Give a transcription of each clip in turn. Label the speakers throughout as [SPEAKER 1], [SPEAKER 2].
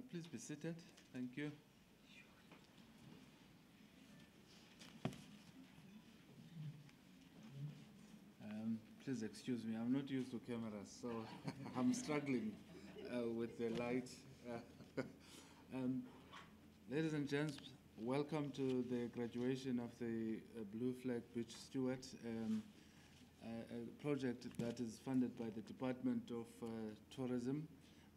[SPEAKER 1] Please be seated. Thank you. Please excuse me. I'm not used to cameras, so I'm struggling with the light. Ladies and gents, welcome to the graduation of the Blue Flag Beach Steward, a project that is funded by the Department of Tourism.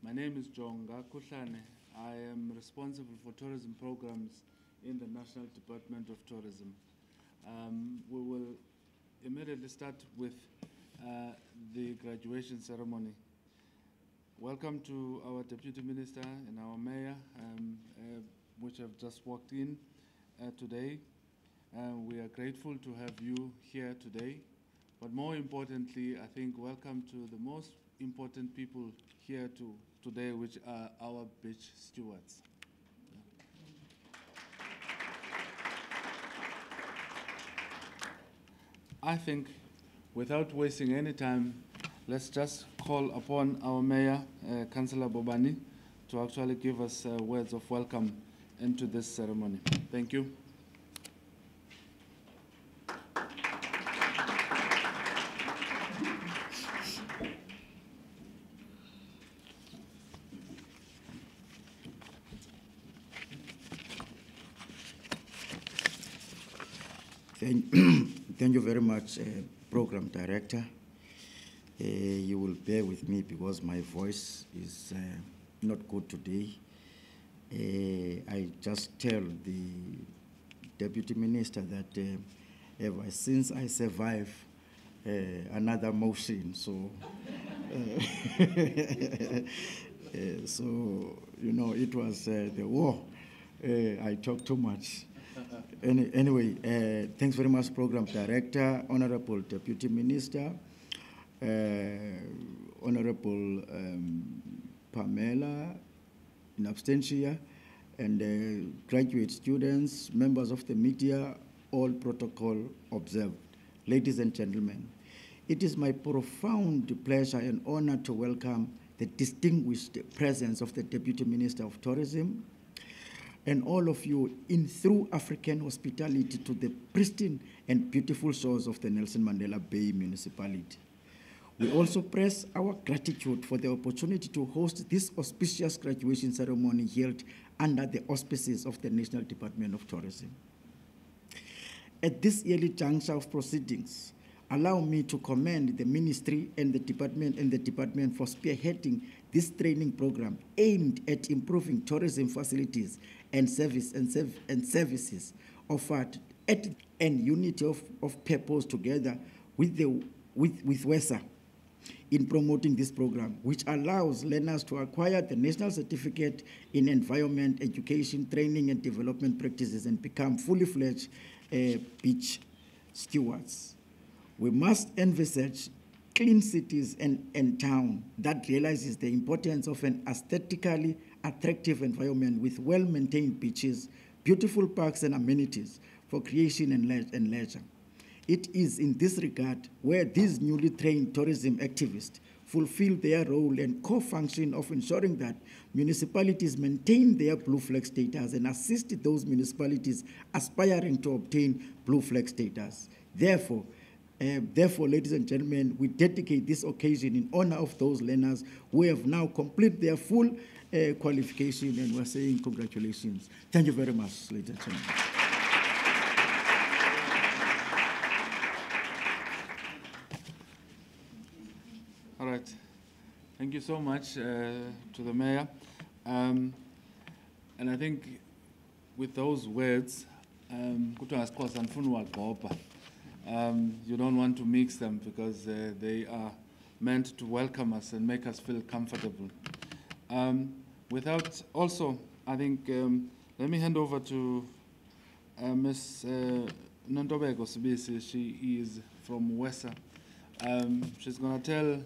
[SPEAKER 1] My name is Jonga Kuhlane. I am responsible for tourism programs in the National Department of Tourism. We will immediately start with the graduation ceremony. Welcome to our Deputy Minister and our Mayor, which have just walked in today. We are grateful to have you here today. But more importantly, I think welcome to the most important people here today, which are our beach stewards. I think, without wasting any time, let's just call upon our Mayor, Councillor Bobani, to actually give us words of welcome into this ceremony. Thank you.
[SPEAKER 2] Thank you very much, Program Director. You will bear with me because my voice is not good today. I just tell the Deputy Minister that ever since I survived another motion, so so you know it was the war. I talk too much. Anyway, thanks very much, Program Director, Honorable Deputy Minister, Honorable Pamela in absentia, and graduate students, members of the media, all protocol observed. Ladies and gentlemen, it is my profound pleasure and honor to welcome the distinguished presence of the Deputy Minister of Tourism, and all of you in through African hospitality to the pristine and beautiful shores of the Nelson Mandela Bay Municipality. We also press our gratitude for the opportunity to host this auspicious graduation ceremony held under the auspices of the National Department of Tourism. At this early juncture of proceedings, allow me to commend the Ministry and the Department for spearheading this training program aimed at improving tourism facilities and services offered and unity of purpose together with WESA in promoting this program, which allows learners to acquire the National Certificate in Environment, Education, Training and Development Practices and become fully fledged beach stewards. We must envisage clean cities and town that realizes the importance of an aesthetically attractive environment with well-maintained beaches, beautiful parks and amenities for creation and leisure. It is in this regard where these newly trained tourism activists fulfill their role and core function of ensuring that municipalities maintain their blue flag status and assist those municipalities aspiring to obtain blue flag status. Therefore, ladies and gentlemen, we dedicate this occasion in honor of those learners who have now completed their full qualification, and we're saying congratulations. Thank you very much, ladies and gentlemen.
[SPEAKER 1] All right. Thank you so much to the Mayor. And I think with those words, you don't want to mix them because they are meant to welcome us and make us feel comfortable. I think, let me hand over to Ms. Nantobeko Sibisi. She is from WESA. She's going to tell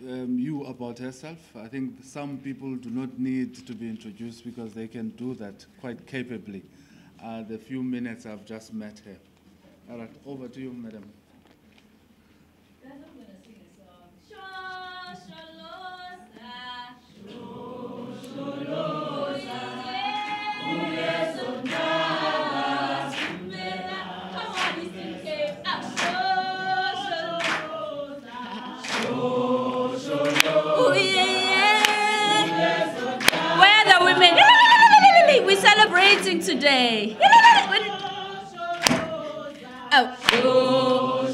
[SPEAKER 1] you about herself. I think some people do not need to be introduced because they can do that quite capably. The few minutes I've just met her. All right, over to you, madam.
[SPEAKER 3] I'm going to sing a song. Sho, sho, lo, sa, sho, sho, lo. celebrating today. Oh.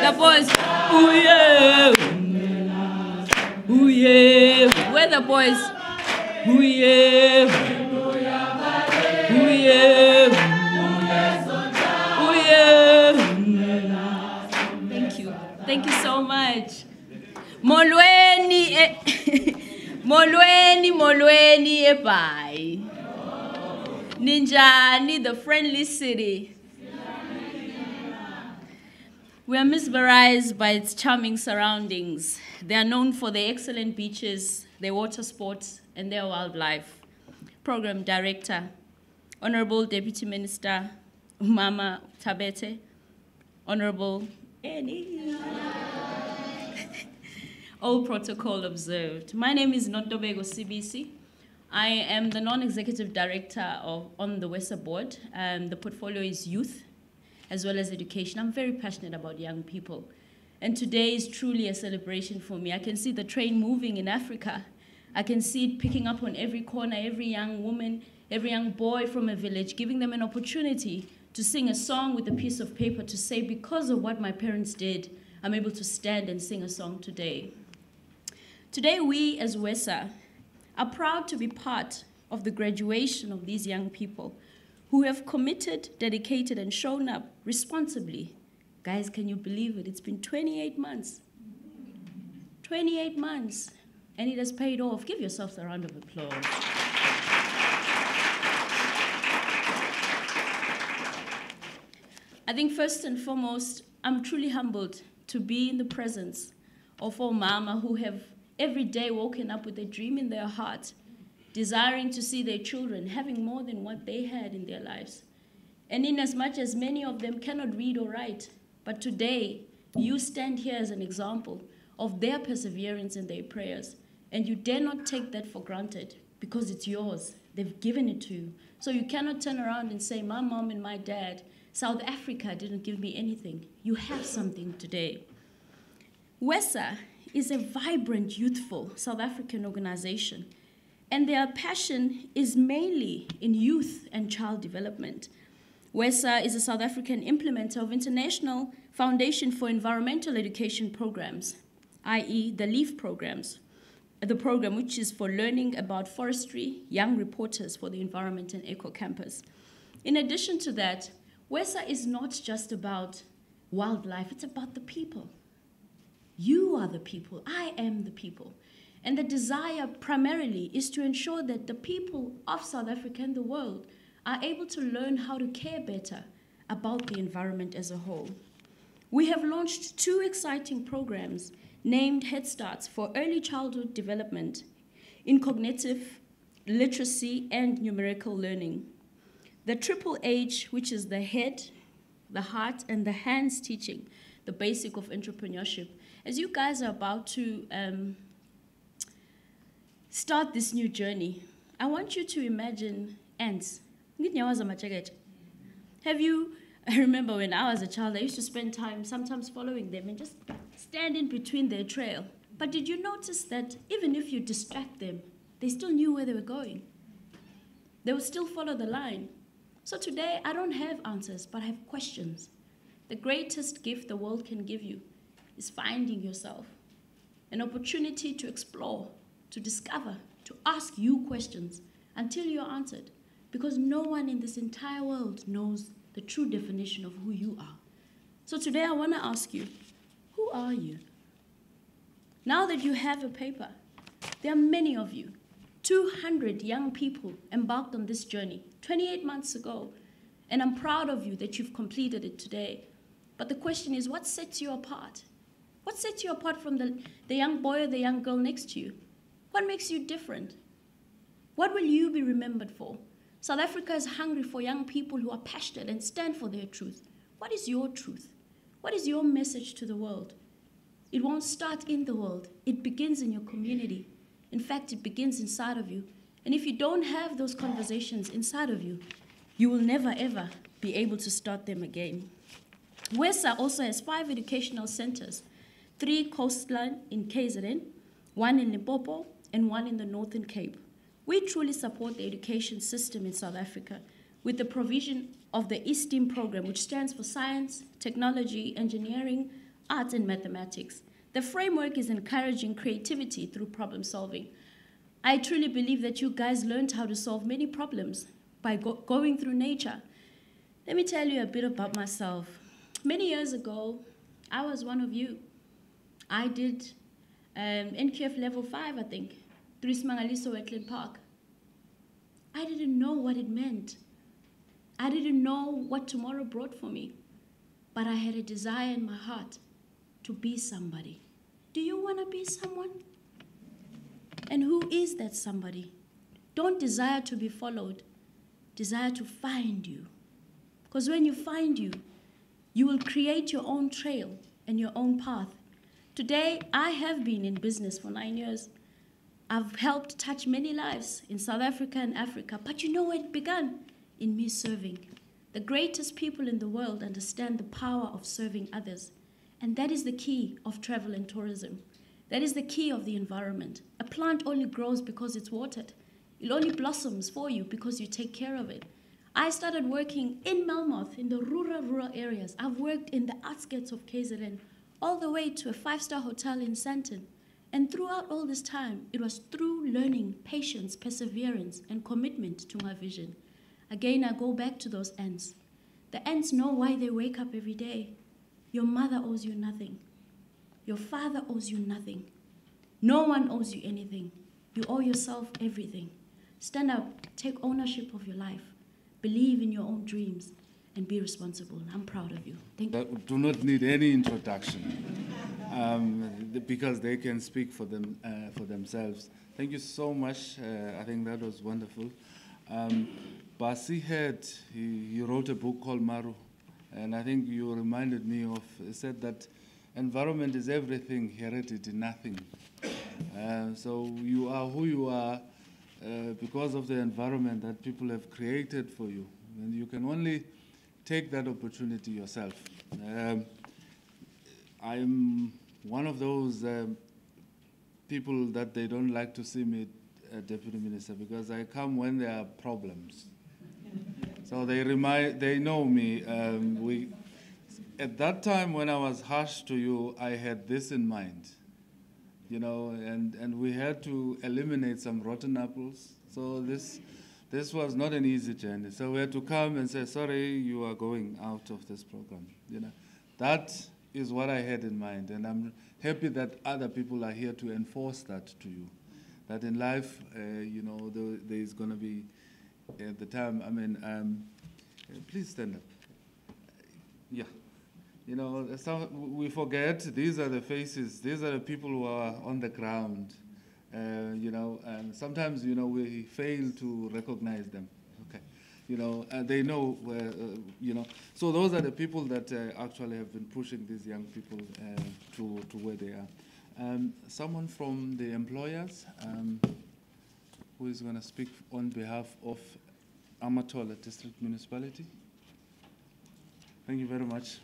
[SPEAKER 3] The boys. Ooh yeah. Ooh yeah. Where the boys? Ooh yeah. Ooh yeah. Ooh yeah. Thank you. Thank you so much. Molweni molweni eBhayi. Ninjani, the friendly city. We are mesmerized by its charming surroundings. They are known for their excellent beaches, their water sports, and their wildlife. Program Director, Honorable Deputy Minister, Mama Thabethe, Honorable Annie. All protocol observed. My name is Notobego CBC. I am the non-executive director on the WESA board. The portfolio is youth, as well as education. I'm very passionate about young people. And today is truly a celebration for me. I can see the train moving in Africa. I can see it picking up on every corner, every young woman, every young boy from a village, giving them an opportunity to sing a song with a piece of paper to say, because of what my parents did, I'm able to stand and sing a song today. Today, we as WESA are proud to be part of the graduation of these young people who have committed, dedicated, and shown up responsibly. Guys, can you believe it? It's been 28 months. 28 months, and it has paid off. Give yourselves a round of applause. I think first and foremost, I'm truly humbled to be in the presence of all mama who have every day woken up with a dream in their heart, desiring to see their children having more than what they had in their lives. And in as much as many of them cannot read or write, but today you stand here as an example of their perseverance and their prayers. And you dare not take that for granted because it's yours. They've given it to you. So you cannot turn around and say, my mom and my dad, South Africa didn't give me anything. You have something today. WESA is a vibrant, youthful South African organization, and their passion is mainly in youth and child development. WESA is a South African implementer of International Foundation for Environmental Education programs, i.e. the LEAF programs, the program which is for learning about forestry, young reporters for the environment and eco-campus. In addition to that, WESA is not just about wildlife, it's about the people. You are the people, I am the people. And the desire primarily is to ensure that the people of South Africa and the world are able to learn how to care better about the environment as a whole. We have launched 2 exciting programs named Head Starts for early childhood development in cognitive literacy and numerical learning. The Triple H, which is the head, the heart, and the hands teaching, the basic of entrepreneurship. As you guys are about to start this new journey, I want you to imagine ants. Have you, I remember when I was a child, I used to spend time sometimes following them and just stand in between their trail. But did you notice that even if you distract them, they still knew where they were going? They would still follow the line. So today, I don't have answers, but I have questions. The greatest gift the world can give you is finding yourself, an opportunity to explore, to discover, to ask you questions until you're answered, because no one in this entire world knows the true definition of who you are. So today I want to ask you, who are you? Now that you have a paper, there are many of you, 200 young people embarked on this journey 28 months ago, and I'm proud of you that you've completed it today. But the question is, what sets you apart? What sets you apart from the young boy or the young girl next to you? What makes you different? What will you be remembered for? South Africa is hungry for young people who are passionate and stand for their truth. What is your truth? What is your message to the world? It won't start in the world. It begins in your community. In fact, it begins inside of you. And if you don't have those conversations inside of you, you will never, ever be able to start them again. WESA also has 5 educational centers, 3 coastline in KZN, 1 in Limpopo, and 1 in the Northern Cape, We truly support the education system in South Africa with the provision of the STEAM program, which stands for Science, Technology, Engineering, Arts, and Mathematics. The framework is encouraging creativity through problem solving. I truly believe that you guys learned how to solve many problems by going through nature. Let me tell you a bit about myself. Many years ago, I was one of you. I did NQF level 5, I think, through Smangaliso Wetland Park. I didn't know what it meant. I didn't know what tomorrow brought for me, but I had a desire in my heart to be somebody. Do you want to be someone? And who is that somebody? Don't desire to be followed. Desire to find you. Because when you find you, you will create your own trail and your own path. Today, I have been in business for 9 years. I've helped touch many lives in South Africa and Africa, but you know where it began? In me serving. The greatest people in the world understand the power of serving others. And that is the key of travel and tourism. That is the key of the environment. A plant only grows because it's watered. It only blossoms for you because you take care of it. I started working in Melmoth, in the rural areas. I've worked in the outskirts of KZN, all the way to a 5-star hotel in Sandton. And throughout all this time, it was through learning, patience, perseverance, and commitment to my vision. Again, I go back to those ants. The ants know why they wake up every day. Your mother owes you nothing. Your father owes you nothing. No one owes you anything. You owe yourself everything. Stand up, take ownership of your life. Believe in your own dreams and be responsible. I'm proud of you. Thank you.
[SPEAKER 1] That do not need any introduction because they can speak for themselves. Thank you so much. I think that was wonderful. Basi he wrote a book called Maru, and I think you reminded me of, he said that environment is everything, heredity nothing. So you are who you are because of the environment that people have created for you, and you can only take that opportunity yourself. I'm one of those people that they don't like to see me Deputy Minister because I come when there are problems. So they know me. At that time when I was harsh to you, I had this in mind, you know, and we had to eliminate some rotten apples. So this was not an easy journey. So we had to come and say, sorry, you are going out of this program. You know, that is what I had in mind, and I'm happy that other people are here to enforce that to you. That in life, you know, there is going to be at the time. I mean, please stand up. Yeah, you know, we forget these are the faces. These are the people who are on the ground. You know, and sometimes, you know, we fail to recognize them. Okay, you know, they know where, you know. So those are the people that actually have been pushing these young people to where they are. Someone from the employers who is going to speak on behalf of Amatola District Municipality. Thank you very much.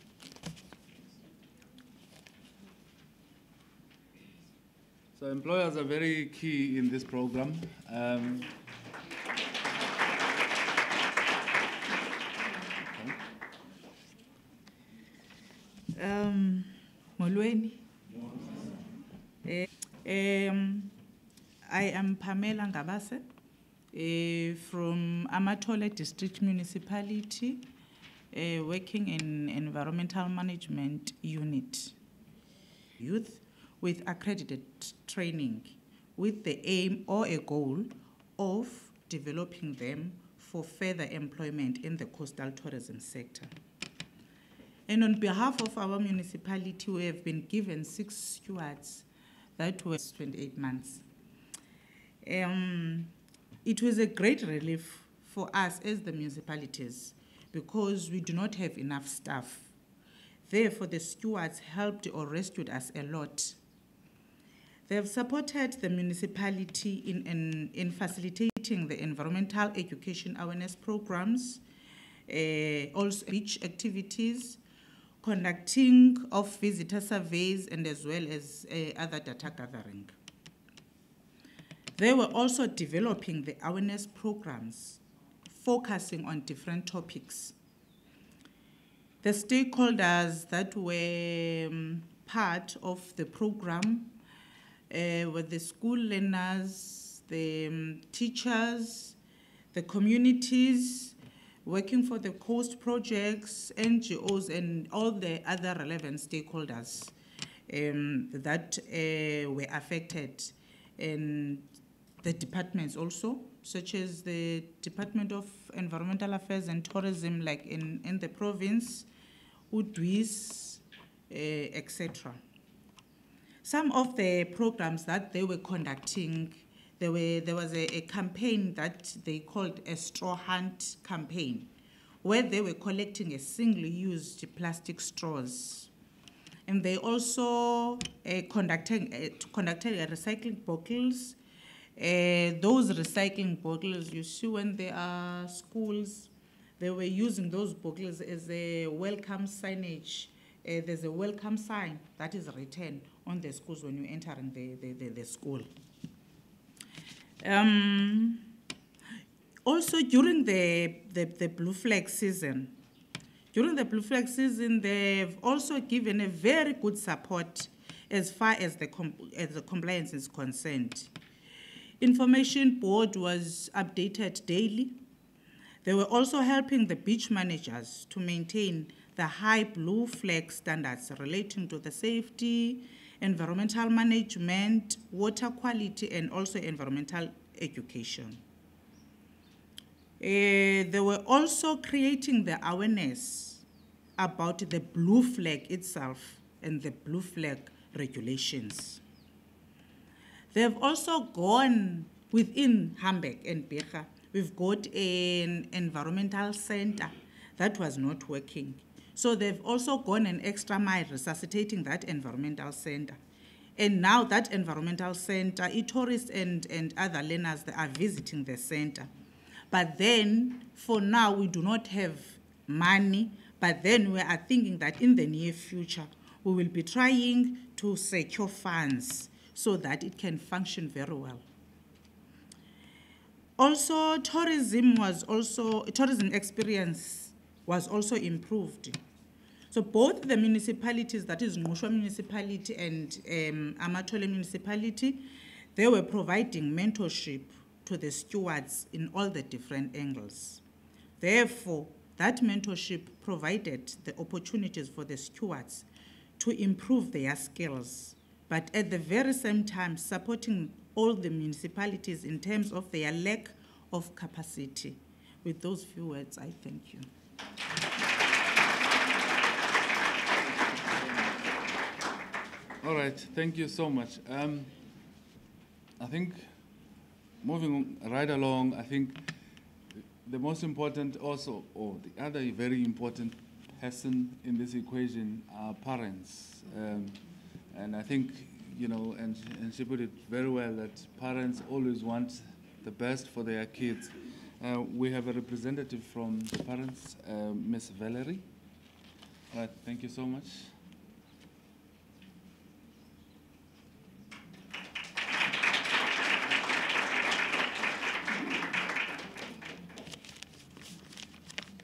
[SPEAKER 1] So employers are very key in this program.
[SPEAKER 4] Molweni. I am Pamela Ngabase from Amatola District Municipality, working in Environmental Management Unit. Youth with accredited training with the aim or a goal of developing them for further employment in the coastal tourism sector. And on behalf of our municipality, we have been given 6 stewards that were 28 months. It was a great relief for us as the municipalities because we do not have enough staff. Therefore, the stewards helped or rescued us a lot. They have supported the municipality in facilitating the environmental education awareness programs, also beach activities, conducting of visitor surveys, and as well as other data gathering. They were also developing the awareness programs, focusing on different topics. The stakeholders that were part of the program were the school learners, the teachers, the communities, working for the coast projects, NGOs, and all the other relevant stakeholders that were affected, and the departments also, such as the Department of Environmental Affairs and Tourism, like in the province, UDWIS, etc. Some of the programs that they were conducting, there was a campaign that they called a straw hunt campaign, where they were collecting a single-used plastic straws. And they also conducted recycling bottles. Those recycling bottles, you see when there are schools, they were using those bottles as a welcome signage. There's a welcome sign that is written on the schools when you're entering the school. Also, during the Blue Flag season, they've also given a very good support as far as the compliance is concerned. Information board was updated daily. They were also helping the beach managers to maintain the high Blue Flag standards relating to the safety, environmental management, water quality, and also environmental education. They were also creating the awareness about the Blue Flag itself and the Blue Flag regulations. They've also gone within Hamburg and Becha. We've got an environmental center that was not working. So they've also gone an extra mile resuscitating that environmental center. And now that environmental center, tourists and other learners, they are visiting the center. But then, for now, we do not have money, but then we are thinking that in the near future, we will be trying to secure funds so that it can function very well. Also, tourism experience was also improved. So both the municipalities, that is Ngqushwa municipality and Amatole municipality, they were providing mentorship to the stewards in all the different angles. Therefore, that mentorship provided the opportunities for the stewards to improve their skills, but at the very same time supporting all the municipalities in terms of their lack of capacity. With those few words, I thank you.
[SPEAKER 1] All right, thank you so much. I think moving right along, I think the most important also, or the other very important person in this equation are parents. And I think, you know, and she put it very well, that parents always want the best for their kids. We have a representative from the parents, Ms. Valerie. All right, thank you so much.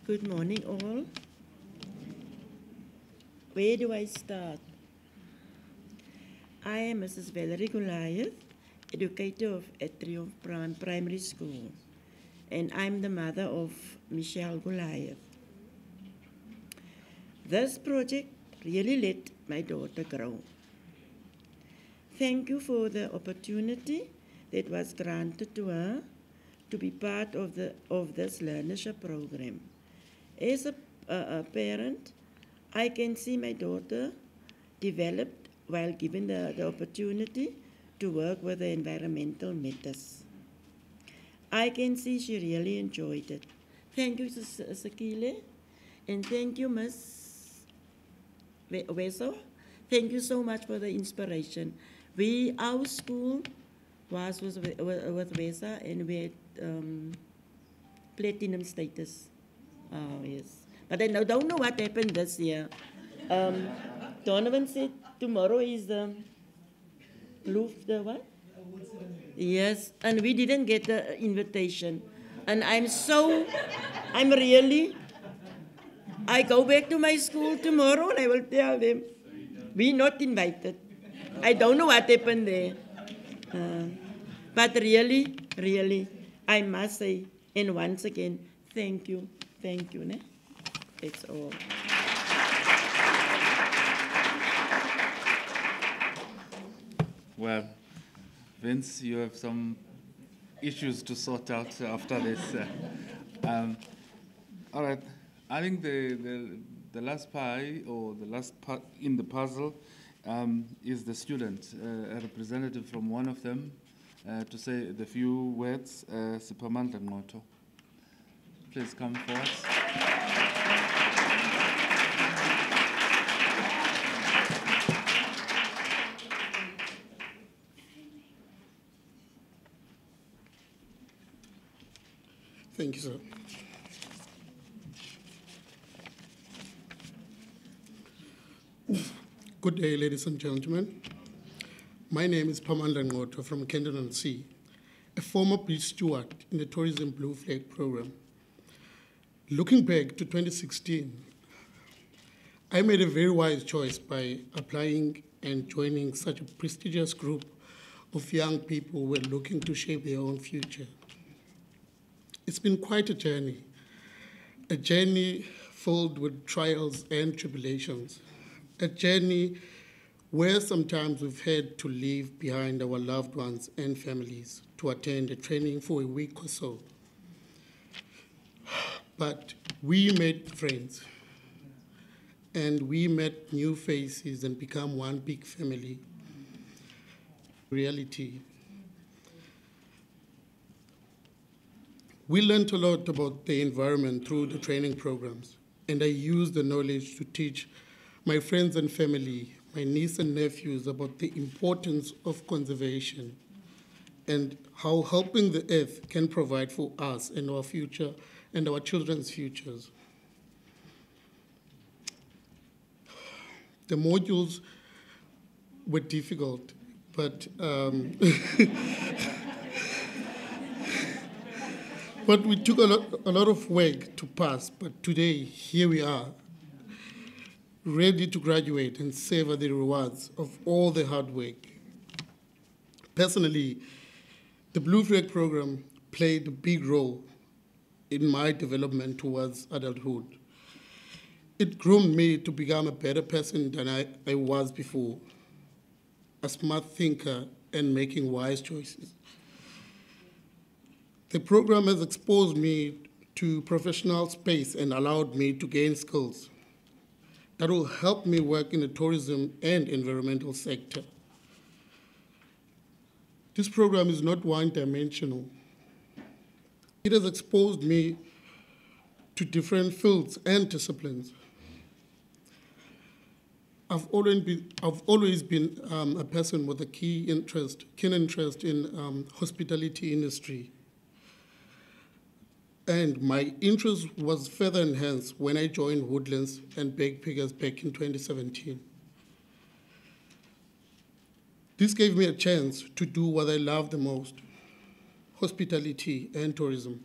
[SPEAKER 5] Good morning, all. Where do I start? I am Mrs. Valerie Goliath, educator at Triumph Primary School, and I'm the mother of Michelle Goliath. This project really let my daughter grow. Thank you for the opportunity that was granted to her to be part of this learnership program. As a parent, I can see my daughter developed while given the opportunity to work with the environmental matters. I can see she really enjoyed it. Thank you, Sakile, and thank you, Ms. Weso. Thank you so much for the inspiration. Our school was with Wesa, and we had platinum status. Oh, yes. But I don't know what happened this year. Donovan said tomorrow is the what? Yes, and we didn't get the invitation. And I go back to my school tomorrow and I will tell them, we're not invited. I don't know what happened there. But really, really, I must say, and once again, thank you, ne? That's all.
[SPEAKER 1] Well, Vince, you have some issues to sort out after this. All right, I think the last pie, or the last part in the puzzle, is the student, a representative from one of them, to say the few words. Siphamandla Ngqotho, please come forward.
[SPEAKER 6] Thank you, sir. Good day, ladies and gentlemen. My name is Siphamandla Ngqotho from Kendon-on-Sea, a former beach steward in the Tourism Blue Flag program. Looking back to 2016, I made a very wise choice by applying and joining such a prestigious group of young people who were looking to shape their own future. It's been quite a journey filled with trials and tribulations, a journey where sometimes we've had to leave behind our loved ones and families to attend a training for a week or so. But we made friends, and we met new faces and become one big family. Reality. We learned a lot about the environment through the training programs, and I used the knowledge to teach my friends and family, my niece and nephews, about the importance of conservation and how helping the earth can provide for us and our future and our children's futures. The modules were difficult, but but we took a lot of work to pass. But today, here we are, ready to graduate and savor the rewards of all the hard work. Personally, the Blue Flag program played a big role in my development towards adulthood. It groomed me to become a better person than I was before, a smart thinker and making wise choices. The program has exposed me to professional space and allowed me to gain skills that will help me work in the tourism and environmental sector. This program is not one-dimensional. It has exposed me to different fields and disciplines. I've always been a person with a keen interest in hospitality industry. And my interest was further enhanced when I joined Woodlands and Backpackers back in 2017. This gave me a chance to do what I love the most, hospitality and tourism.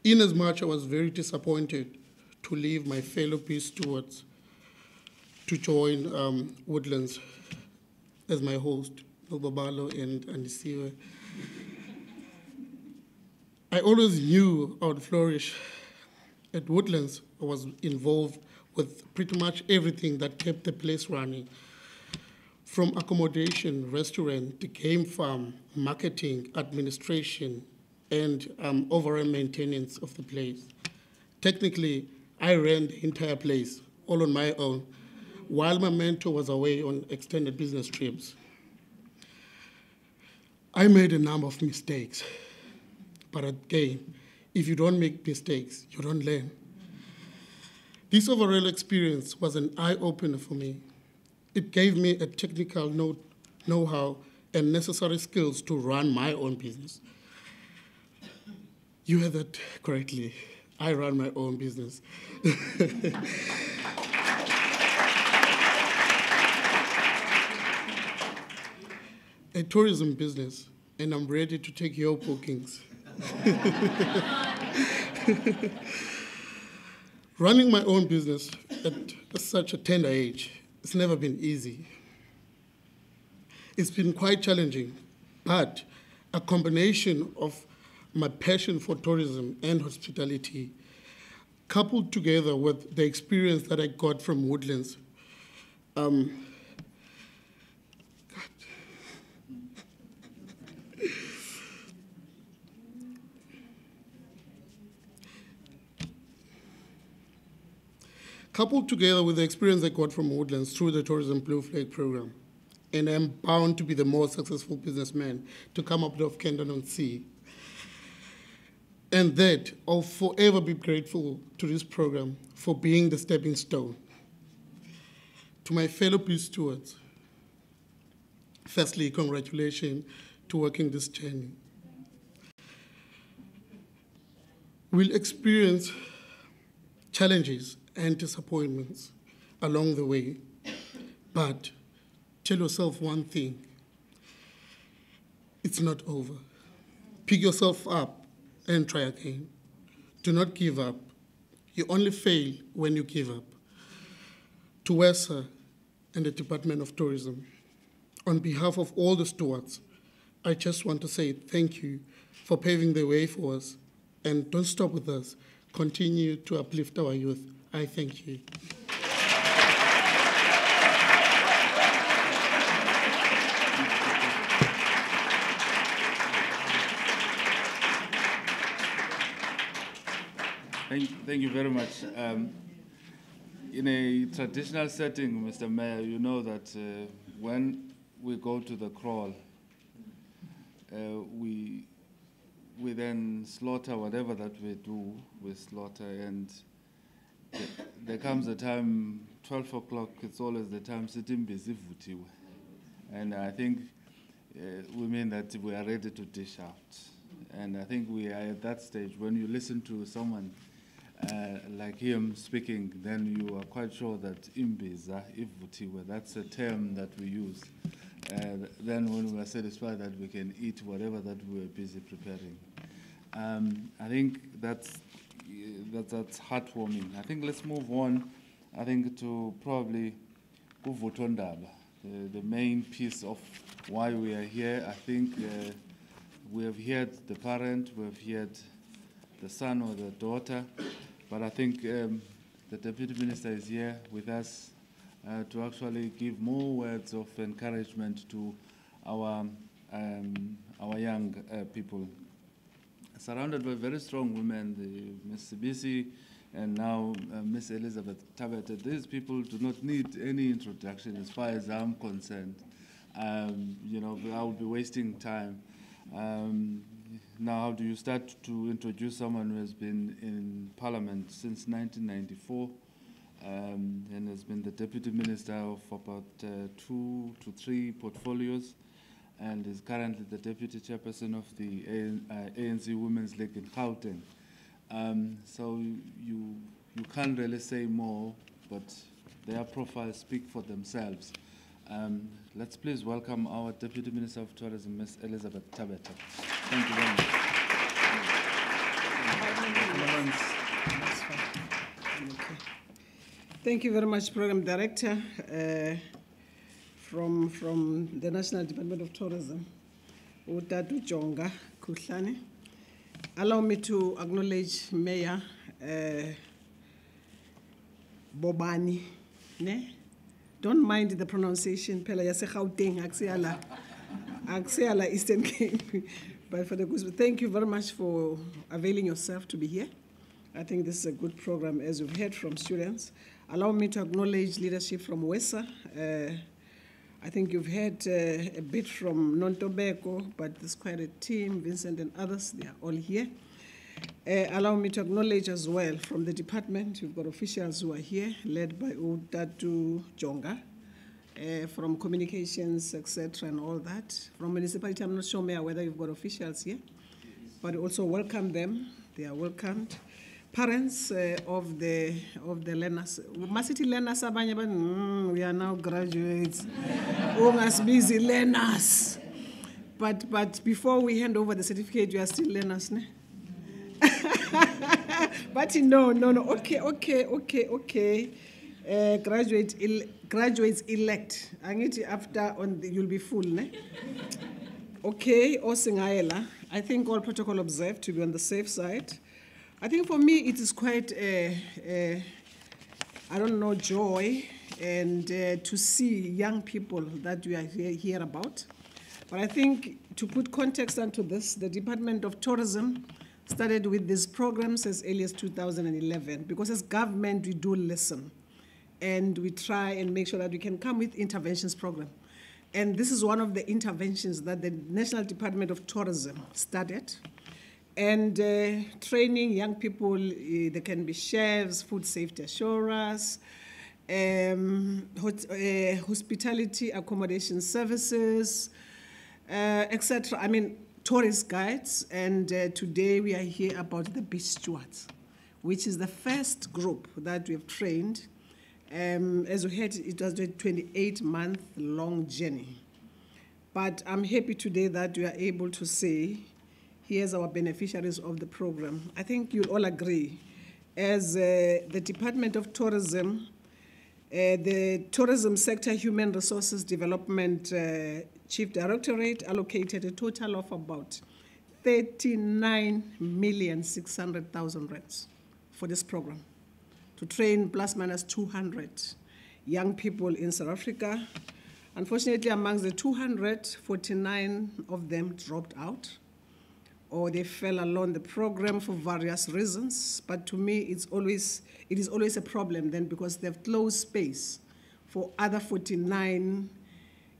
[SPEAKER 6] Inasmuch I was very disappointed to leave my fellow peace stewards to join Woodlands as my host, Bobalo and Andisiwe. I always knew I would flourish. At Woodlands, I was involved with pretty much everything that kept the place running, from accommodation, restaurant, the game farm, marketing, administration, and overall maintenance of the place. Technically, I ran the entire place, all on my own, while my mentor was away on extended business trips. I made a number of mistakes. But again, if you don't make mistakes, you don't learn. This overall experience was an eye-opener for me. It gave me a technical know-how and necessary skills to run my own business. You heard that correctly. I run my own business. a tourism business, and I'm ready to take your bookings. Running my own business at such a tender age, it's never been easy. It's been quite challenging, but a combination of my passion for tourism and hospitality, coupled together with the experience that I got from Woodlands, coupled together with the experience I got from Woodlands through the Tourism Blue Flag program, and I'm bound to be the most successful businessman to come up of Camden-on-Sea. And that I'll forever be grateful to this program for being the stepping stone. To my fellow peace stewards, firstly, congratulations to working this journey. We'll experience challenges and disappointments along the way, but tell yourself one thing: it's not over. Pick yourself up and try again. Do not give up. You only fail when you give up. To WESA and the Department of Tourism, on behalf of all the stewards, I just want to say thank you for paving the way for us, and don't stop with us. Continue to uplift our youth. I thank you.
[SPEAKER 1] Thank you very much. In a traditional setting, Mr. Mayor, you know that when we go to the crawl, we then slaughter whatever that we do, we slaughter, and there comes a time, 12 o'clock, it's always the time sitting busy vutiwe. And I think we mean that we are ready to dish out. And I think we are at that stage. When you listen to someone like him speaking, then you are quite sure that imbiza, ivutiwe, that's a term that we use. Then when we are satisfied that we can eat whatever that we were busy preparing. I think that's heartwarming. I think let's move on, I think, to probably Kuvutondaba, the main piece of why we are here. I think we have heard the parent, we have heard the son or the daughter, but I think the Deputy Minister is here with us to actually give more words of encouragement to our young people. Surrounded by very strong women, Ms. Sibisi and now Ms. Elizabeth Thabethe. These people do not need any introduction as far as I'm concerned. You know, I would be wasting time. Now, how do you start to introduce someone who has been in Parliament since 1994 and has been the Deputy Minister of about 2 to 3 portfolios, and is currently the Deputy Chairperson of the ANC Women's League in Gauteng. So you can't really say more, but their profiles speak for themselves. Let's please welcome our Deputy Minister of Tourism, Ms. Elizabeth Thabethe. Thank you very much.
[SPEAKER 7] Thank you very much, Program Director. From the National Department of Tourism, Utatu Jonga Kuhlane. Allow me to acknowledge Mayor Bobani. Ne? Don't mind the pronunciation. Pela yase Gauteng, Axiala Eastern Cape. But for the good, thank you very much for availing yourself to be here. I think this is a good program, as you've heard from students. Allow me to acknowledge leadership from WESA. I think you've heard a bit from Non-Tobacco, but there's quite a team, Vincent and others, they are all here. Allow me to acknowledge as well from the department, you've got officials who are here, led by Utatu Jonga, from communications, etc., and all that. From municipality, I'm not sure, Mayor, whether you've got officials here, but also welcome them, they are welcomed. Parents of the learners, Masiti learners, we are now graduates. Busy learners. But before we hand over the certificate, you are still learners, ne? But no. Okay. Graduates elect. Angithi after you'll be full, ne? Okay, Osingaela. I think all protocol observed to be on the safe side. I think for me it is quite joy and to see young people that we are here about. But I think to put context onto this, the Department of Tourism started with these programs as early as 2011, because as government we do listen and we try and make sure that we can come with interventions program. And this is one of the interventions that the National Department of Tourism started. And training young people, they can be chefs, food safety assurers, hospitality accommodation services, etc. I mean, tourist guides. And today we are here about the beach stewards, which is the first group that we have trained. As we heard, it was a 28-month-long journey. But I'm happy today that we are able to say, here's our beneficiaries of the program. I think you'll all agree, as the Department of Tourism, the Tourism Sector Human Resources Development Chief Directorate allocated a total of about 39,600,000 rands for this program, to train plus minus 200 young people in South Africa. Unfortunately, amongst the 249 of them dropped out, or they fell along the program for various reasons. But to me, it is always a problem then, because they've closed space for other 49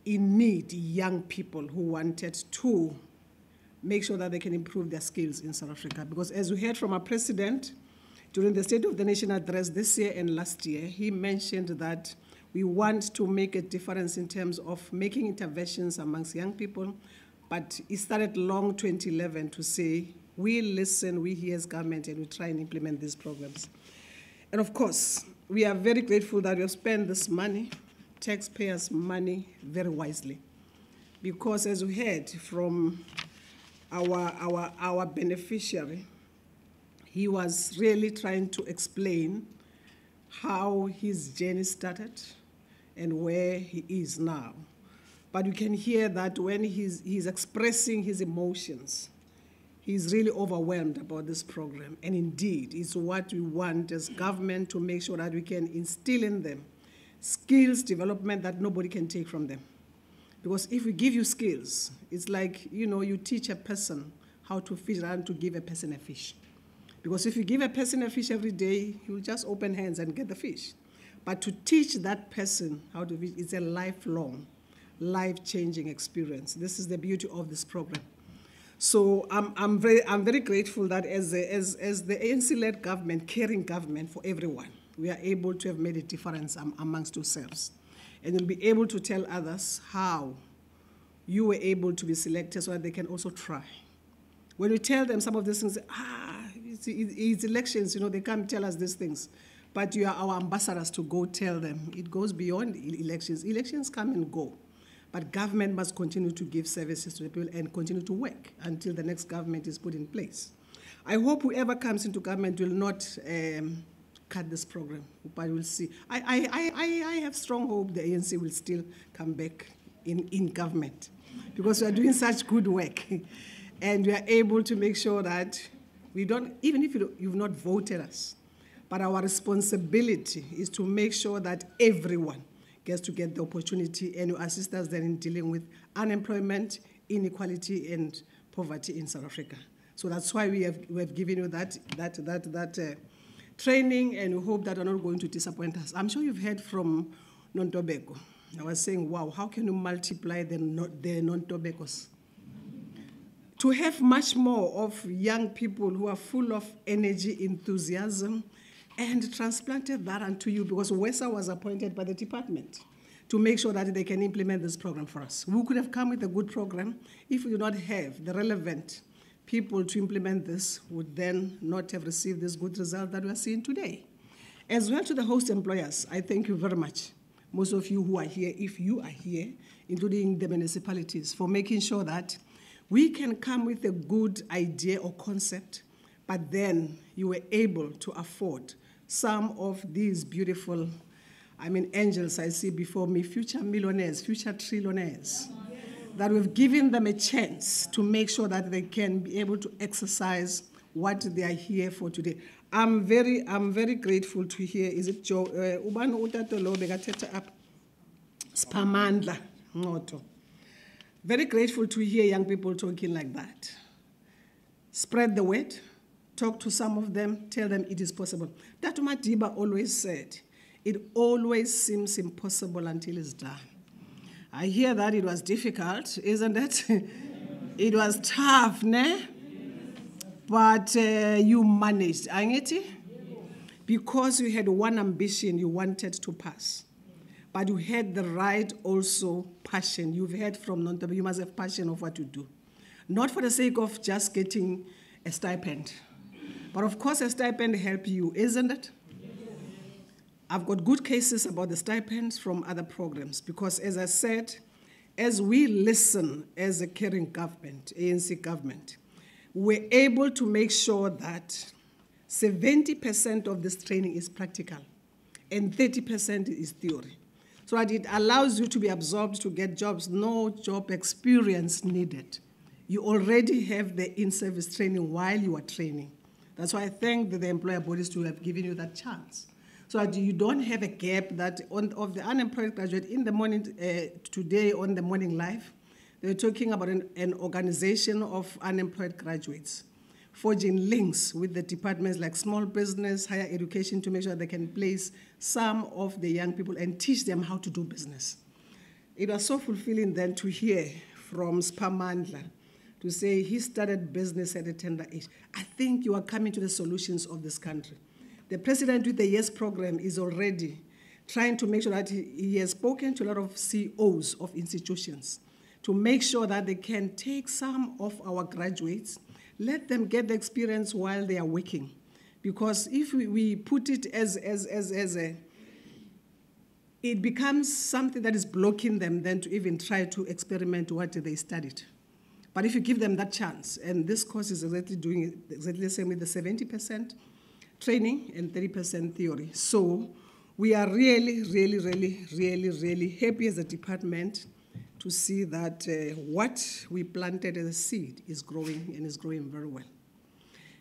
[SPEAKER 7] in need young people who wanted to make sure that they can improve their skills in South Africa. Because as we heard from our president, during the State of the Nation address this year and last year, he mentioned that we want to make a difference in terms of making interventions amongst young people. But it started long 2011 to say, we listen, we hear as government, and we try and implement these programs. And of course, we are very grateful that we have spent this money, taxpayers' money, very wisely. Because as we heard from our beneficiary, he was really trying to explain how his journey started and where he is now. But you can hear that when he's expressing his emotions, he's really overwhelmed about this program. And indeed, it's what we want as government, to make sure that we can instill in them skills development that nobody can take from them. Because if we give you skills, it's like, you teach a person how to fish rather than to give a person a fish. Because if you give a person a fish every day, he will just open hands and get the fish. But to teach that person how to fish, it's a lifelong, life-changing experience. This is the beauty of this program. So I'm very grateful that as the ANC-led government, caring government for everyone, we are able to have made a difference amongst ourselves. And you'll be able to tell others how you were able to be selected so that they can also try. When we tell them some of these things, it's elections, they come tell us these things. But you are our ambassadors to go tell them. It goes beyond elections. Elections come and go. But government must continue to give services to the people and continue to work until the next government is put in place. I hope whoever comes into government will not cut this program, but we'll see. I have strong hope the ANC will still come back in government, because we are doing such good work. And we are able to make sure that we don't, even if you've not voted us, but our responsibility is to make sure that everyone gets to get the opportunity, and you assist us then in dealing with unemployment, inequality, and poverty in South Africa. So that's why we have given you that training, and we hope that you're not going to disappoint us. I'm sure you've heard from non-tobacco. I was saying, wow, how can you multiply the non-tobaccos? To have much more of young people who are full of energy, enthusiasm, and transplanted that unto you, because WESA was appointed by the department to make sure that they can implement this program for us. We could have come with a good program if we do not have the relevant people to implement this, would then not have received this good result that we are seeing today. As well to the host employers, I thank you very much. Most of you who are here, if you are here, including the municipalities, for making sure that We can come with a good idea or concept, but then you were able to afford some of these beautiful, angels I see before me, future millionaires, future trillionaires, that we've given them a chance to make sure that they can be able to exercise what they are here for today. I'm very grateful to hear, is it Joe? Ubani utatolo begathetha up. Spamandla, Ngoto. Very grateful to hear young people talking like that. Spread the word, talk to some of them, tell them it is possible. Tatu Madiba always said, it always seems impossible until it's done. I hear that it was difficult, isn't it? It was tough, ne? But you managed, Angeti? Because you had one ambition you wanted to pass. But you had the right also passion. You've heard from non-Thabethe, you must have passion of what you do. Not for the sake of just getting a stipend. But of course a stipend helps you, isn't it? I've got good cases about the stipends from other programs because as I said, as we listen as a caring government, ANC government, we're able to make sure that 70% of this training is practical and 30% is theory. So that it allows you to be absorbed to get jobs, no job experience needed. You already have the in-service training while you are training. That's why I thank the employer bodies to have given you that chance. So that you don't have a gap that of the unemployed graduate in the morning, today on the Morning Live, they're talking about an organization of unemployed graduates, forging links with the departments like small business, higher education to make sure they can place some of the young people and teach them how to do business. It was so fulfilling then to hear from Spamandla to say he started business at a tender age. I think you are coming to the solutions of this country. The president with the YES program is already trying to make sure that he has spoken to a lot of CEOs of institutions to make sure that they can take some of our graduates, let them get the experience while they are working. Because if we put it as it becomes something that is blocking them then to even try to experiment what they studied. But if you give them that chance, and this course is exactly doing exactly the same with the 70% training and 30% theory. So we are really happy as a department to see that what we planted as a seed is growing and is growing very well.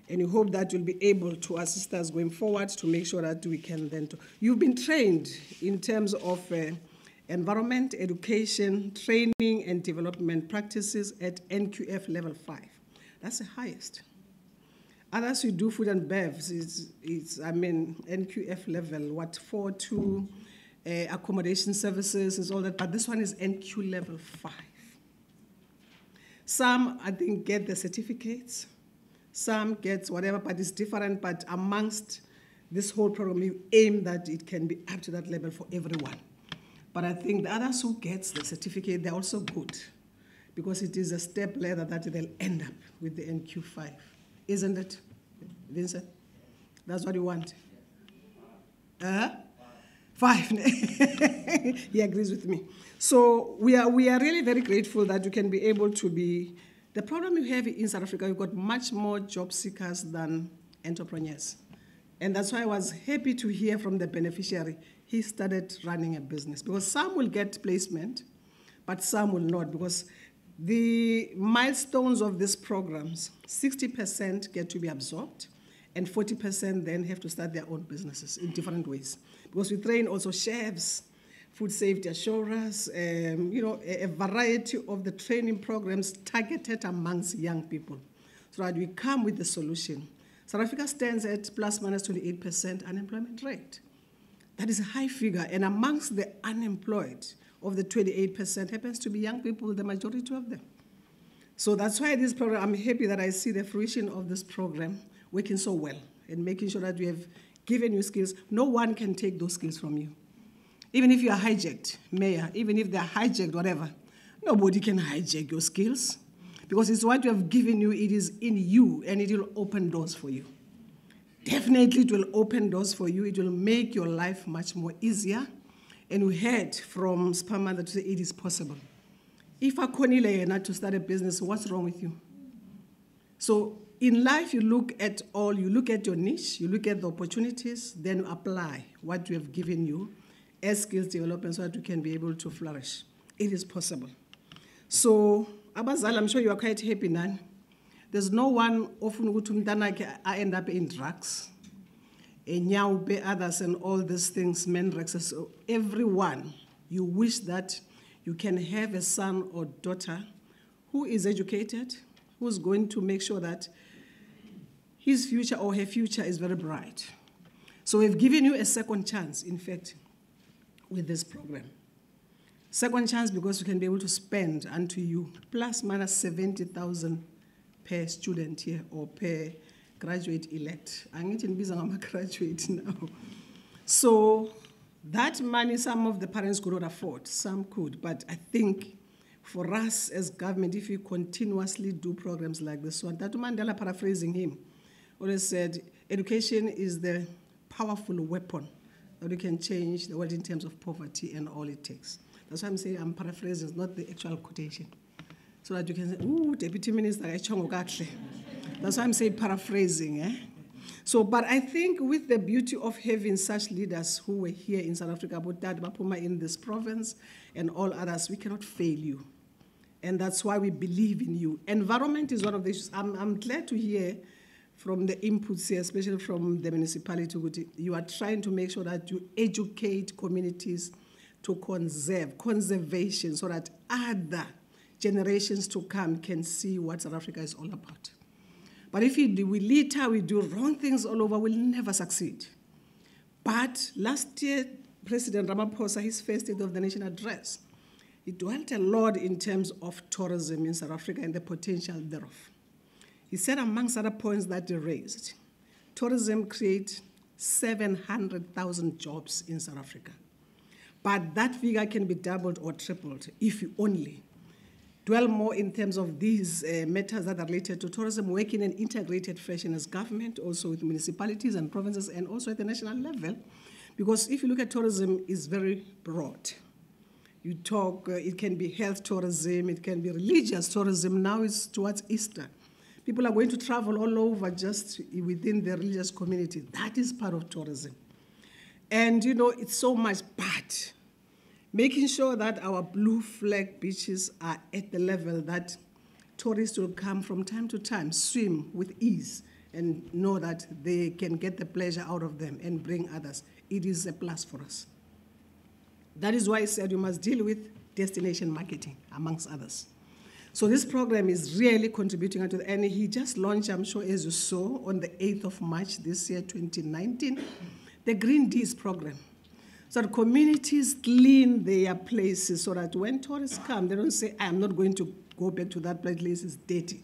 [SPEAKER 7] And we hope that you'll be able to assist us going forward to make sure that we can then... You've been trained in terms of environment, education, training and development practices at NQF level 5. That's the highest. Others who do food and bevs, NQF level, 4 to accommodation services is all that, but this one is NQ level 5. Some, I think, get the certificates, some get whatever, but it's different, but amongst this whole program, we aim that it can be up to that level for everyone. But I think the others who get the certificate, they're also good, because it is a step ladder that they'll end up with the NQ5. Isn't it, Vincent? That's what you want? 5. He agrees with me. So we are really very grateful that you can be able to be... The problem we have in South Africa, we've got much more job seekers than entrepreneurs. And that's why I was happy to hear from the beneficiary. He started running a business, because some will get placement, but some will not, because the milestones of these programs, 60% get to be absorbed, and 40% then have to start their own businesses in different ways. Because we train also chefs, food safety assurers, a variety of the training programs targeted amongst young people, so that we come with the solution. South Africa stands at plus minus 28% unemployment rate. That is a high figure, and amongst the unemployed, of the 28% happens to be young people, the majority of them. So that's why this program, I'm happy that I see the fruition of this program working so well and making sure that we have given you skills. No one can take those skills from you. Even if you are hijacked, Mayor, even if they're hijacked, whatever, nobody can hijack your skills, because it's what we have given you, it is in you, and it will open doors for you. Definitely it will open doors for you. It will make your life much more easier. And we heard from Spamandla to say it is possible. if I konile not to start a business, what's wrong with you? So in life, you look at your niche, you look at the opportunities, then you apply what we have given you as skills development so that you can be able to flourish. It is possible. So, Abazal, I'm sure you are quite happy now. There's no one often who I end up in drugs, and others and all these things, men, so everyone, you wish that you can have a son or daughter who is educated, who's going to make sure that his future or her future is very bright. So we've given you a second chance, in fact, with this program. Second chance because you can be able to spend unto you plus minus 70,000 per student here or per graduate elect. I'm getting busy on my graduate now. So that money, some of the parents could not afford, some could, but I think for us as government, if we continuously do programs like this one, Dr. Mandela, paraphrasing him, always said, education is the powerful weapon that we can change the world in terms of poverty and all it takes. That's why I'm saying I'm paraphrasing, it's not the actual quotation. So that you can say, ooh, Deputy Minister, that's why I'm saying paraphrasing. Eh? So, but I think with the beauty of having such leaders who were here in South Africa, Botad Bapuma in this province and all others, we cannot fail you. And that's why we believe in you. Environment is one of the issues. I'm glad to hear from the inputs here, especially from the municipality, you are trying to make sure that you educate communities to conservation, so that other generations to come can see what South Africa is all about. But if we do wrong things all over, we'll never succeed. But last year, President Ramaphosa, his first State of the Nation address, he dwelt a lot in terms of tourism in South Africa and the potential thereof. He said, amongst other points that he raised, tourism creates 700,000 jobs in South Africa. But that figure can be doubled or tripled if you only dwell more in terms of these matters that are related to tourism, working in an integrated fashion as government, also with municipalities and provinces, and also at the national level. Because if you look at tourism, it's very broad. You talk, it can be health tourism, it can be religious tourism. Now it's towards Easter. People are going to travel all over just within the religious community. That is part of tourism. And, you know, it's so much, but making sure that our blue flag beaches are at the level that tourists will come from time to time, swim with ease, and know that they can get the pleasure out of them and bring others. It is a plus for us. That is why I said you must deal with destination marketing, amongst others. So this program is really contributing to it, and he just launched, I'm sure as you saw, on the 8th of March this year, 2019, the Green Deals program. So that communities clean their places so that when tourists come, they don't say, I'm not going to go back to that place, it's dirty.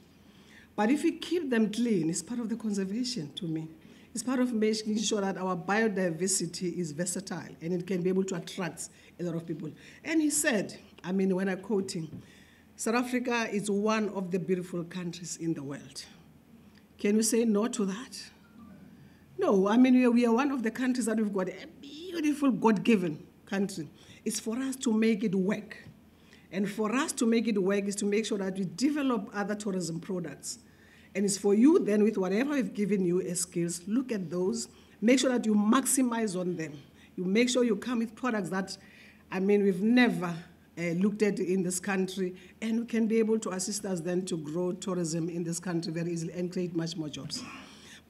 [SPEAKER 7] But if we keep them clean, it's part of the conservation to me. It's part of making sure that our biodiversity is versatile and it can be able to attract a lot of people. And he said, I mean, when I quote him, South Africa is one of the beautiful countries in the world. Can we say no to that? No, I mean, we are one of the countries that we've got a beautiful God-given country. It's for us to make it work. And for us to make it work is to make sure that we develop other tourism products. And it's for you then, with whatever we've given you as skills, look at those, make sure that you maximize on them. You make sure you come with products that, I mean, we've never looked at in this country, and we can be able to assist us then to grow tourism in this country very easily and create much more jobs.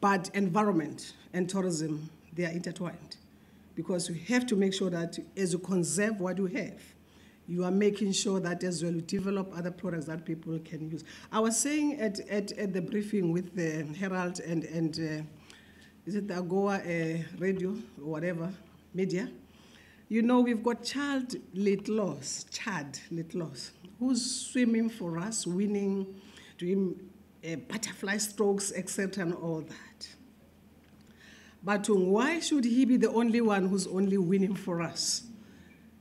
[SPEAKER 7] But environment and tourism, they are intertwined, because you have to make sure that as you conserve what you have, you are making sure that as well you develop other products that people can use. I was saying at the briefing with the Herald and is it the AGOA radio or whatever, media, you know, we've got Chad Litlos, who's swimming for us, winning, doing butterfly strokes, etc. and all that. But why should he be the only one who's only winning for us?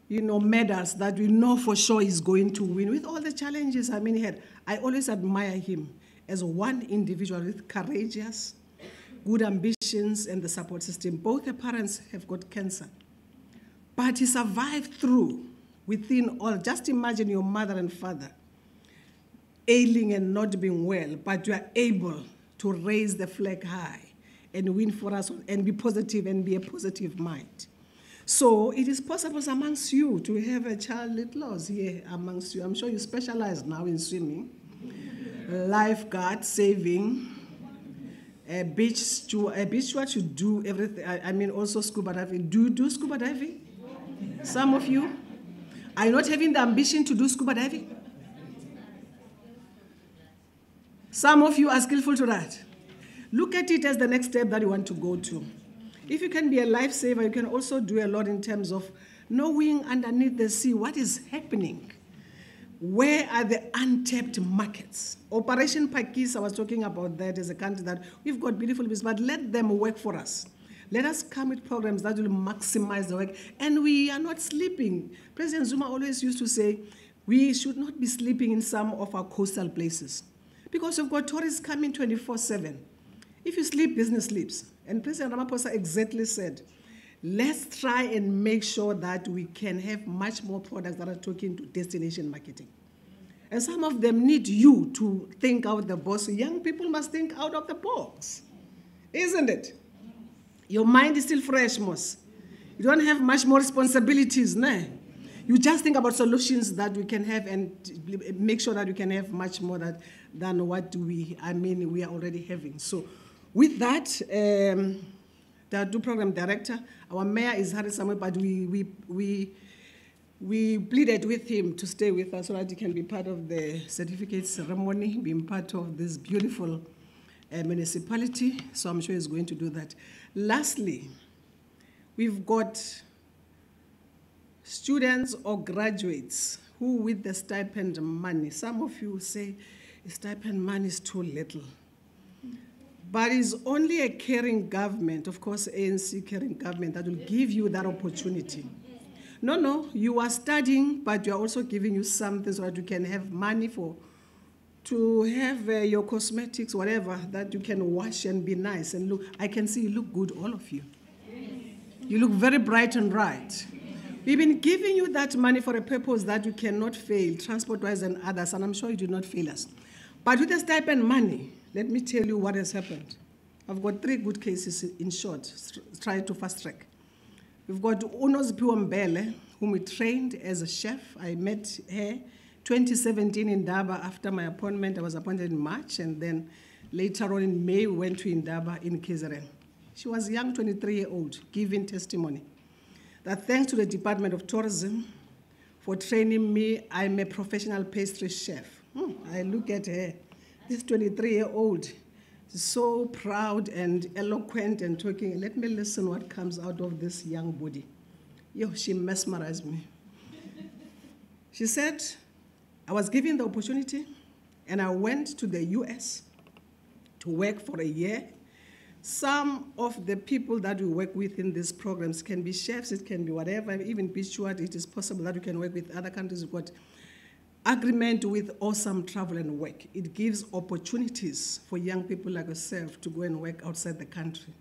[SPEAKER 7] You know, medals that we know for sure he's going to win with all the challenges I mean he had. I always admire him as one individual with courageous, good ambitions and the support system. Both the parents have got cancer. But he survived through within all. Just imagine your mother and father ailing and not being well, but you are able to raise the flag high and win for us and be positive and be a positive mind. So it is possible amongst you to have a child let loss here amongst you. I'm sure you specialize now in swimming, lifeguard, saving, a beach steward should do everything. I mean also scuba diving. Do you do scuba diving? Some of you? Are you not having the ambition to do scuba diving? Some of you are skillful to that. Look at it as the next step that you want to go to. If you can be a lifesaver, you can also do a lot in terms of knowing underneath the sea what is happening. Where are the untapped markets? Operation Pakis, I was talking about that as a country that we've got beautiful business, but let them work for us. Let us come with programs that will maximize the work. And we are not sleeping. President Zuma always used to say, we should not be sleeping in some of our coastal places. Because we've got tourists coming 24/7. If you sleep, business sleeps. And President Ramaphosa exactly said, let's try and make sure that we can have much more products that are talking to destination marketing. And some of them need you to think out the box. Young people must think out of the box, isn't it? Your mind is still fresh, Mos. You don't have much more responsibilities, nah? You just think about solutions that we can have and make sure that we can have much more than what we are already having. So with that, the DO program director, our mayor is Harry Samuel, but we pleaded with him to stay with us so that he can be part of the certificate ceremony, being part of this beautiful municipality. So I'm sure he's going to do that. Lastly, we've got students or graduates who with the stipend money, some of you say stipend money is too little. But it's only a caring government, of course, ANC caring government, that will give you that opportunity. No, you are studying, but you are also giving you something so that you can have money to have your cosmetics, whatever, that you can wash and be nice and look. I can see you look good, all of you. You look very bright and bright. We've been giving you that money for a purpose that you cannot fail, transport-wise and others, and I'm sure you did not fail us. But with the stipend money, let me tell you what has happened. I've got 3 good cases in short, try to fast track. We've got Unos Mbele, whom we trained as a chef. I met her 2017 in Indaba after my appointment. I was appointed in March, and then later on in May, we went to Indaba in KZN. She was a young 23-year-old, giving testimony that thanks to the Department of Tourism for training me, I'm a professional pastry chef. I look at her, this 23-year-old, so proud and eloquent and talking. Let me listen what comes out of this young body. She mesmerized me. She said, I was given the opportunity and I went to the US to work for a year. Some of the people that we work with in these programs can be chefs, it can be whatever, even be sure it is possible that we can work with other countries. We've got agreement with Awesome Travel and Work. It gives opportunities for young people like yourself to go and work outside the country.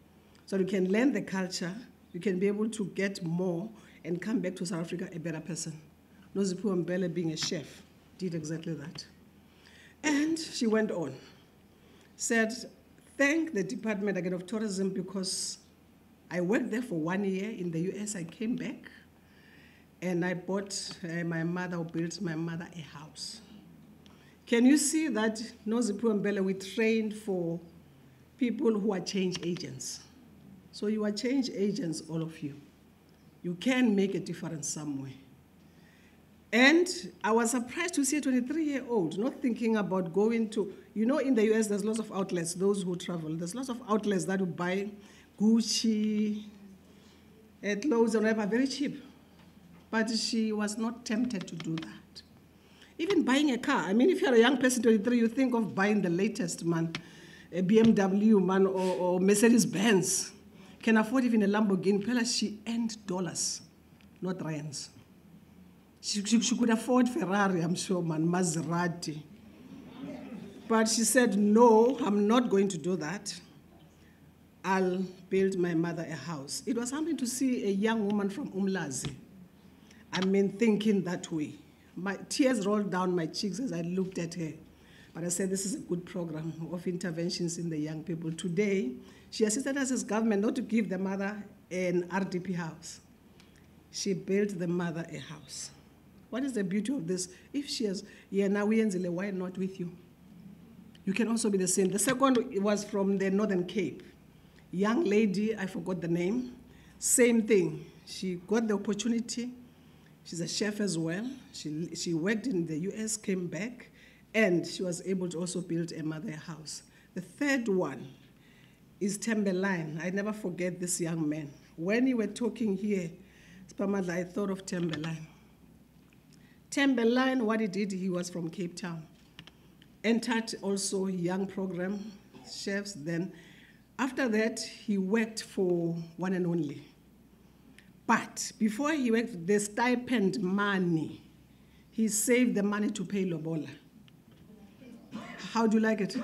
[SPEAKER 7] So you can learn the culture, you can be able to get more and come back to South Africa a better person. Nozipho Mbele, being a chef, did exactly that. And she went on, said, thank the Department again of Tourism because I worked there for 1 year in the US. I came back and I bought my mother, or built my mother a house. Can you see that Nozipho Mbele, we trained for people who are change agents. So you are change agents, all of you. You can make a difference somewhere. And I was surprised to see a 23-year-old not thinking about going to, in the US, there's lots of outlets, those who travel. There's lots of outlets that will buy Gucci, clothes, and whatever, very cheap. But she was not tempted to do that. Even buying a car. I mean, if you're a young person, 23, you think of buying the latest, man, a BMW, man, or Mercedes-Benz. Can afford even a Lamborghini. Plus, she earned dollars, not rands. She could afford Ferrari, I'm sure, man, Maserati. But she said, no, I'm not going to do that. I'll build my mother a house. It was something to see a young woman from Umlazi thinking that way. My tears rolled down my cheeks as I looked at her. But I said, this is a good program of interventions in the young people. Today, she assisted us as government not to give the mother an RDP house. She built the mother a house. What is the beauty of this? If she has, why not with you? You can also be the same. The second was from the Northern Cape. Young lady, I forgot the name. Same thing. She got the opportunity. She's a chef as well. She worked in the US, came back, and she was able to also build a mother house. The third one is Tembeline. I never forget this young man. When you were talking here, I thought of Tembeline. Tembeline, what he did, he was from Cape Town. Entered also young program, chefs then. After that, he worked for One and Only. But before he worked, the stipend money, he saved the money to pay Lobola. How do you like it?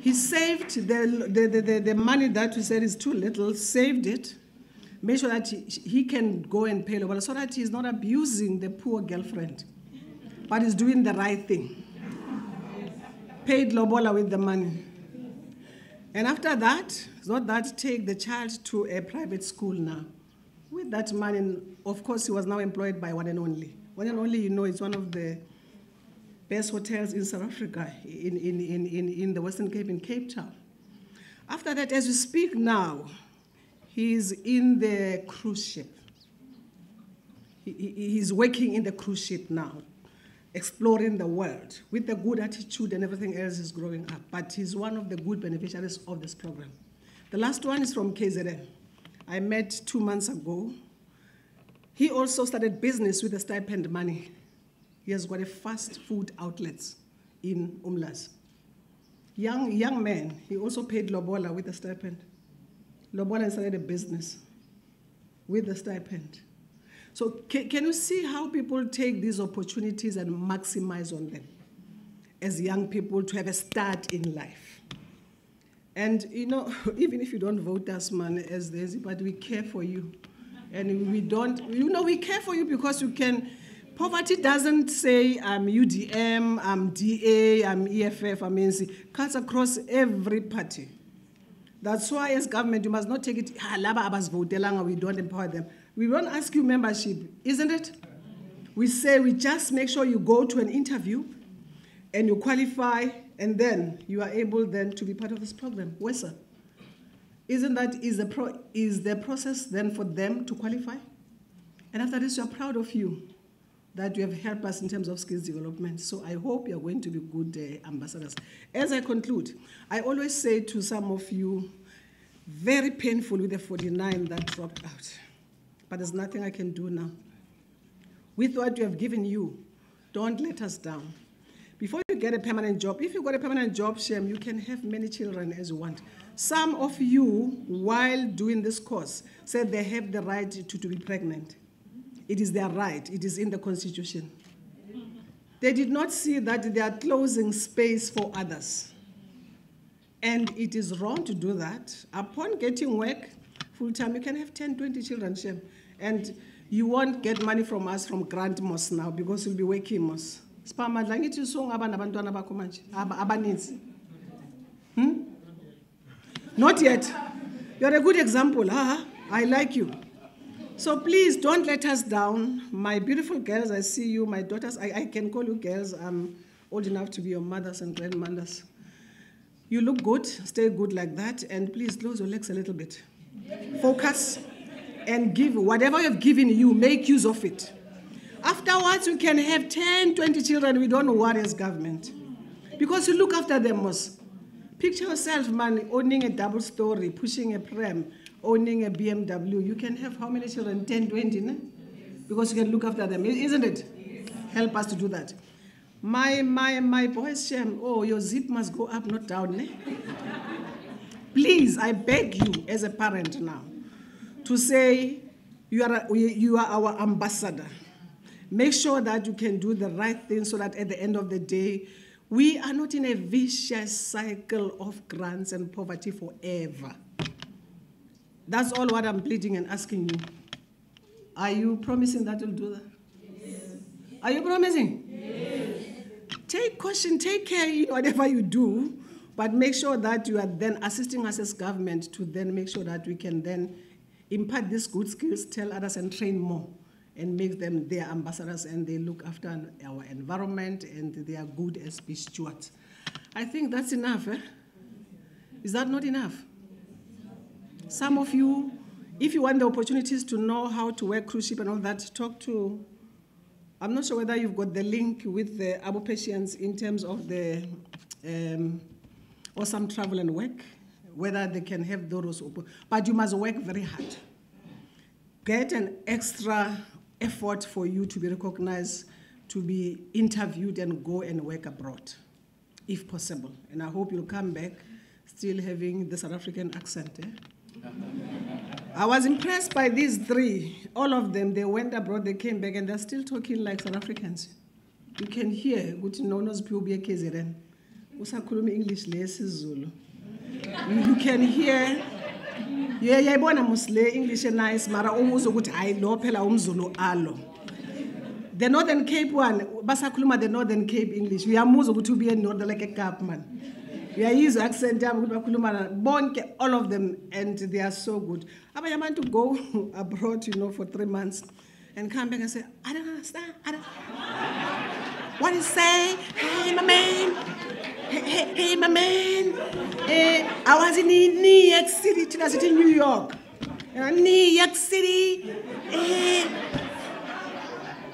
[SPEAKER 7] He saved the money that we said is too little, saved it, made sure that he can go and pay Lobola so that he's not abusing the poor girlfriend, but he's doing the right thing. Paid Lobola with the money. And after that, it's not that, take the child to a private school now. With that money, of course, he was now employed by One and Only. One and Only, is one of the best hotels in South Africa, in the Western Cape, in Cape Town. After that, as we speak now, he's in the cruise ship. He's working in the cruise ship now, exploring the world with a good attitude and everything else is growing up. But he's one of the good beneficiaries of this program. The last one is from KZN. I met 2 months ago. He also started business with the stipend money. He has got a fast food outlet in Umlas. Young man, he also paid Lobola with the stipend. Lobola started a business with the stipend. So can you see how people take these opportunities and maximize on them as young people to have a start in life? And even if you don't vote us, man, as the but we care for you. And we don't, we care for you because you can, poverty doesn't say I'm UDM, I'm DA, I'm EFF, I'm ANC. Cuts across every party. That's why as government, you must not take it, we don't empower them. We won't ask you membership, isn't it? We say we just make sure you go to an interview and you qualify, and then you are able then to be part of this program. Wesa, isn't that is the process then for them to qualify? And after this, we are proud of you that you have helped us in terms of skills development. So I hope you are going to be good ambassadors. As I conclude, I always say to some of you, very painful with the 49 that dropped out. But there's nothing I can do now. With what you have given you, don't let us down. Before you get a permanent job, if you got a permanent job, Shem, you can have many children as you want. Some of you, while doing this course, said they have the right to be pregnant. It is their right. It is in the Constitution. They did not see that they are closing space for others. And it is wrong to do that. Upon getting work, full-time, you can have 10, 20 children, Shem. And you won't get money from us from Grant Mos now because you'll be working Mos. Not yet. You're a good example. I like you. So please don't let us down. My beautiful girls, I see you, my daughters, I can call you girls. I'm old enough to be your mothers and grandmothers. You look good, stay good like that, and please close your legs a little bit. Focus and give whatever you've given you, make use of it. Afterwards, you can have 10, 20 children. We don't worry as government. Because you look after them most. Picture yourself, man, owning a double story, pushing a pram, owning a BMW. You can have how many children? 10, 20, ne? Because you can look after them, isn't it? Help us to do that. My boys, Shem, your zip must go up, not down, ne? Please, I beg you as a parent now to say you are our ambassador. Make sure that you can do the right thing so that at the end of the day, we are not in a vicious cycle of grants and poverty forever. That's all what I'm pleading and asking you. Are you promising that you'll do that? Yes. Are you promising? Yes. Take caution, take care in whatever you do, but make sure that you are then assisting us as government to then make sure that we can then impart these good skills, tell others and train more, and make them their ambassadors, and they look after our environment, and they are good as be stewards. I think that's enough. Is that not enough? Some of you, if you want the opportunities to know how to work cruise ship and all that, talk to, I'm not sure whether you've got the link with the Abu patients in terms of the awesome travel and work, whether they can have those, but you must work very hard. Get an extra effort for you to be recognized, to be interviewed and go and work abroad, if possible. And I hope you'll come back still having the South African accent. I was impressed by these three. All of them, they went abroad, they came back, and they're still talking like South Africans. You can hear, English, you can hear, English nice, mara the Northern Cape one, basakhuluma the Northern Cape English. We are to be a Northern like a Cape man. We are using accent, all of them, and they are so good. I want to go abroad, for 3 months and come back and say, I don't understand. What is say? Hey, my man. Hey, my man. I was in New York City, I was in New York. New York City.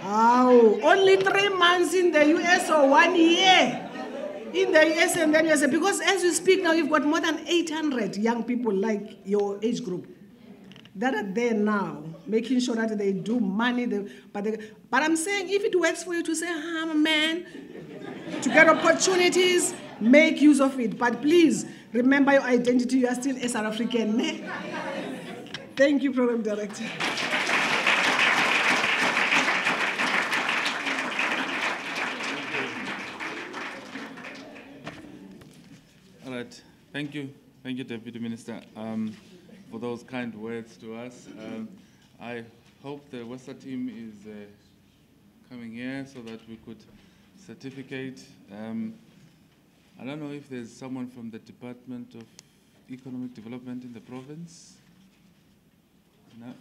[SPEAKER 7] Oh, only 3 months in the US or 1 year. In the US and then USA, because as we speak now, you've got more than 800 young people like your age group that are there now, making sure that they do money. But I'm saying, if it works for you to say, I'm a man, to get opportunities, make use of it. But please, remember your identity. You are still a South African. Thank you, Program Director.
[SPEAKER 1] All right, thank you, Deputy Minister, for those kind words to us. I hope the Westa team is coming here so that we could certificate. I don't know if there's someone from the Department of Economic Development in the province. No?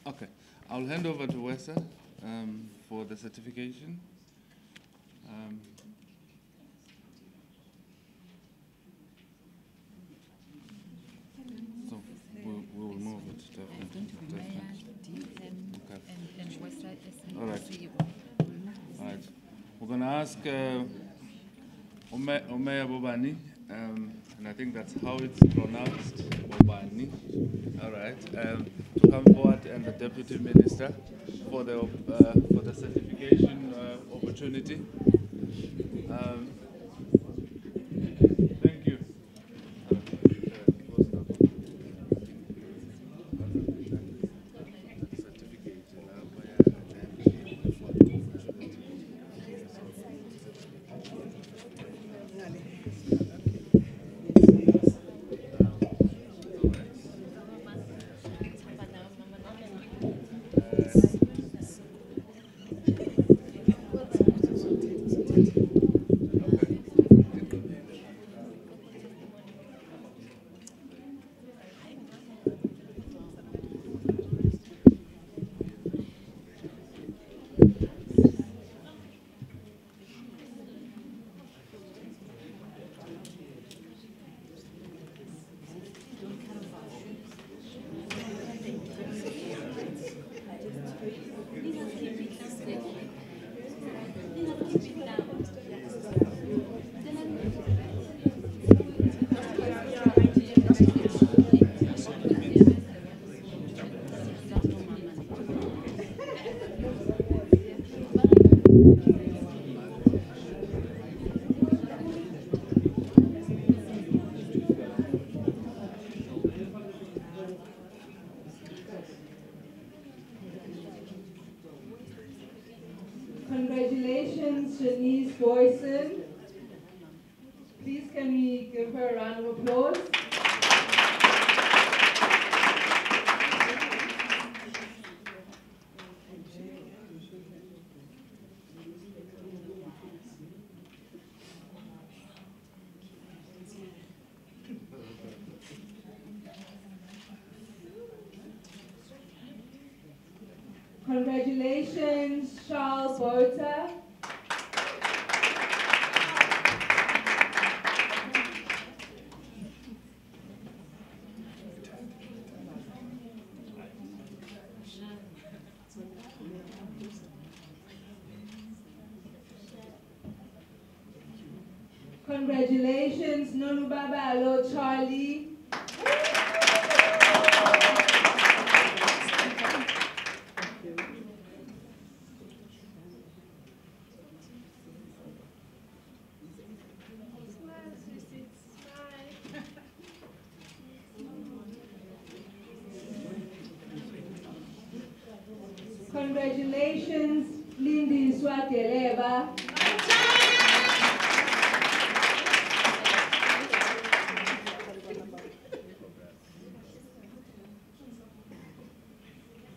[SPEAKER 1] Okay, I'll hand over to Westa for the certification. We will move it, definitely. Okay. All right. We're going to ask Omeya Bobani, and I think that's how it's pronounced, Bobani. All right. To come forward, and the Deputy Minister for the certification opportunity. Thank you.
[SPEAKER 8] Congratulations, Janice Boyson. Please can we give her a round of applause? Congratulations, Charles Botha. Congratulations, Nonubabalo Charlie. Congratulations, Lindy Swakeleba.